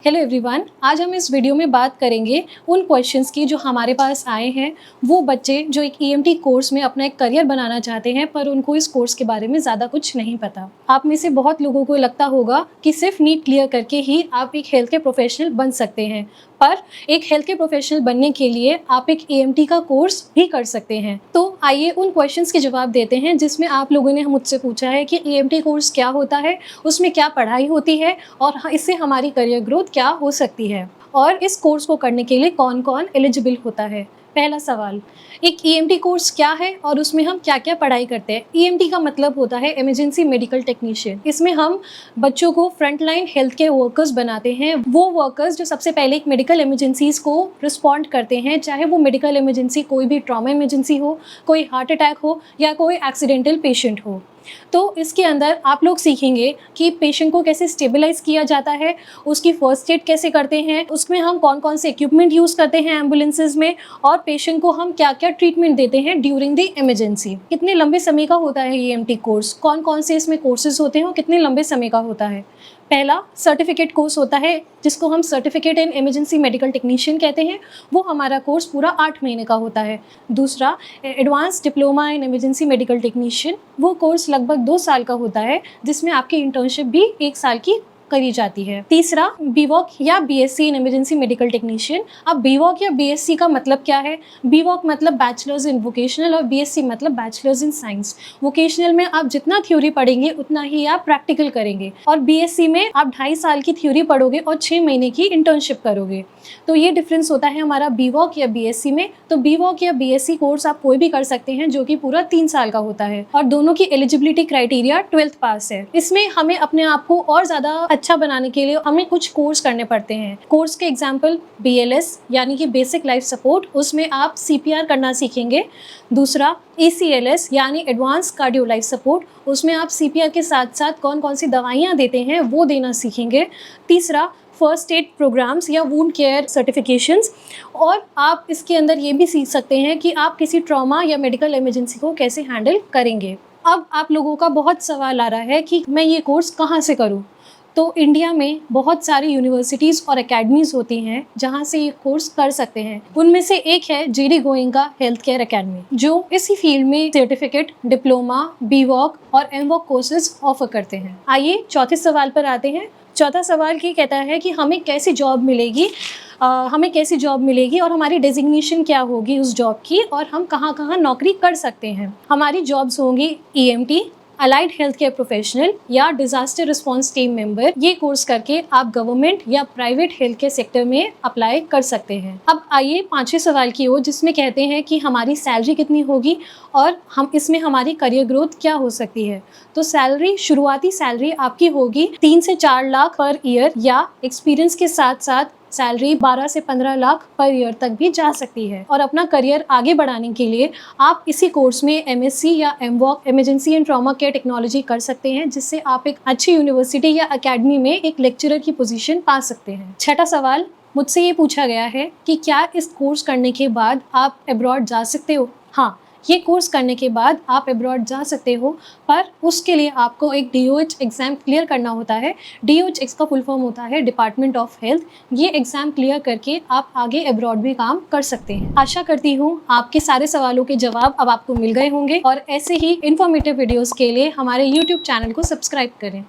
Hello everyone, आज हम इस वीडियो में बात करेंगे उन क्वेश्चंस की जो हमारे पास आए हैं। वो बच्चे जो एक ईएमटी कोर्स में अपना एक करियर बनाना चाहते हैं पर उनको इस कोर्स के बारे में ज़्यादा कुछ नहीं पता। आप में से बहुत लोगों को लगता होगा कि सिर्फ नीट क्लियर करके ही आप एक हेल्थ केयर प्रोफेशनल बन सकते हैं, पर एक हेल्थ केयर प्रोफेशनल बनने के लिए आप एक ईएमटी का कोर्स भी कर सकते हैं। तो आइए उन क्वेश्चंस के जवाब देते हैं जिसमें आप लोगों ने मुझसे पूछा है कि ईएमटी कोर्स क्या होता है, उसमें क्या पढ़ाई होती है और इससे हमारी करियर ग्रोथ क्या हो सकती है और इस कोर्स को करने के लिए कौन कौन एलिजिबल होता है। पहला सवाल, एक ईएमटी कोर्स क्या है और उसमें हम क्या क्या पढ़ाई करते हैं। ईएमटी का मतलब होता है इमरजेंसी मेडिकल टेक्नीशियन। इसमें हम बच्चों को फ्रंटलाइन हेल्थ केयर वर्कर्स बनाते हैं, वो वर्कर्स जो सबसे पहले एक मेडिकल इमरजेंसीज को रिस्पॉन्ड करते हैं, चाहे वो मेडिकल इमरजेंसी कोई भी ट्रॉमा इमरजेंसी हो, कोई हार्ट अटैक हो या कोई एक्सीडेंटल पेशेंट हो। तो इसके अंदर आप लोग सीखेंगे कि पेशेंट को कैसे स्टेबलाइज किया जाता है, उसकी फर्स्ट एड कैसे करते हैं, उसमें हम कौन कौन से इक्विपमेंट यूज़ करते हैं एम्बुलेंसेज में, और पेशेंट को हम क्या क्या ट्रीटमेंट देते हैं ड्यूरिंग द इमरजेंसी। कितने लंबे समय का होता है ईएमटी कोर्स, कौन कौन से इसमें कोर्सेज होते हैं और कितने लंबे समय का होता है। पहला सर्टिफिकेट कोर्स होता है जिसको हम certificate in emergency medical technician कहते हैं, वो हमारा कोर्स पूरा 8 महीने का होता है। दूसरा advance diploma in emergency medical technician, वो कोर्स लगभग 2 साल का होता है जिसमें आपकी इंटर्नशिप भी 1 साल की करी जाती है। तीसरा बीवॉक या BSc in emergency medical technician. अब बीवॉक या बीएससी का मतलब क्या है? बीवॉक मतलब बैचलर्स इन वोकेशनल और बीएससी मतलब बैचलर्स इन साइंस। वोकेशनल में आप जितना थ्योरी पढ़ेंगे उतना ही आप प्रैक्टिकल करेंगे, और बीएससी में आप 2.5 साल की थ्योरी पढ़ोगे और 6 महीने की इंटर्नशिप करोगे। तो ये डिफरेंस होता है हमारा बीवॉक या बीएससी में। तो बीवॉक या बीएससी कोर्स आप कोई भी कर सकते हैं जो कि पूरा 3 साल का होता है, और दोनों की एलिजिबिलिटी क्राइटेरिया 12th पास है। इसमें हमें अपने आप को और ज़्यादा अच्छा बनाने के लिए हमें कुछ कोर्स करने पड़ते हैं। कोर्स के एग्जाम्पल BLS यानी कि बेसिक लाइफ सपोर्ट, उसमें आप CPR करना सीखेंगे। दूसरा ECLS यानी एडवांस कार्डियो लाइफ सपोर्ट, उसमें आप CPR के साथ साथ कौन कौन सी दवाइयाँ देते हैं वो देना सीखेंगे। तीसरा फर्स्ट एड प्रोग्राम्स या वुंड केयर सर्टिफिकेशंस, और आप इसके अंदर ये भी सीख सकते हैं कि आप किसी ट्रॉमा या मेडिकल इमरजेंसी को कैसे हैंडल करेंगे। अब आप लोगों का बहुत सवाल आ रहा है कि मैं ये कोर्स कहाँ से करूँ। तो इंडिया में बहुत सारी यूनिवर्सिटीज़ और एकेडमीज़ होती हैं जहाँ से ये कोर्स कर सकते हैं। उनमें से एक है JD Goenka health care academy, जो इसी फील्ड में सर्टिफिकेट, डिप्लोमा, बीवॉक और MWOC कोर्सेज ऑफर करते हैं। आइए चौथे सवाल पर आते हैं। चौथा सवाल ये कहता है कि हमें कैसी जॉब मिलेगी, और हमारी डेजिग्नेशन क्या होगी उस जॉब की, और हम कहाँ कहाँ नौकरी कर सकते हैं। हमारी जॉब्स होंगी EMT, allied health care professional या डिजास्टर रिस्पांस टीम मेंबर। ये कोर्स करके आप गवर्नमेंट या प्राइवेट हेल्थ केयर सेक्टर में अप्लाई कर सकते हैं। अब आइए 5वें सवाल की ओर, जिसमें कहते हैं कि हमारी सैलरी कितनी होगी और हम इसमें हमारी करियर ग्रोथ क्या हो सकती है। तो सैलरी, शुरुआती सैलरी आपकी होगी 3 से 4 लाख पर ईयर, या एक्सपीरियंस के साथ साथ सैलरी 12 से 15 लाख पर ईयर तक भी जा सकती है। और अपना करियर आगे बढ़ाने के लिए आप इसी कोर्स में MSc या MWOC emergency and trauma care technology कर सकते हैं, जिससे आप एक अच्छी यूनिवर्सिटी या अकेडमी में एक लेक्चरर की पोजीशन पा सकते हैं। छठा सवाल मुझसे ये पूछा गया है कि क्या इस कोर्स करने के बाद आप अब्रॉड जा सकते हो। हाँ, ये कोर्स करने के बाद आप अब्रॉड जा सकते हो, पर उसके लिए आपको एक DOH एग्ज़ाम क्लियर करना होता है। DOH का फुल फॉर्म होता है डिपार्टमेंट ऑफ हेल्थ। ये एग्ज़ाम क्लियर करके आप आगे अब्रॉड भी काम कर सकते हैं। आशा करती हूँ आपके सारे सवालों के जवाब अब आपको मिल गए होंगे, और ऐसे ही इन्फॉर्मेटिव वीडियोज़ के लिए हमारे YouTube चैनल को सब्सक्राइब करें।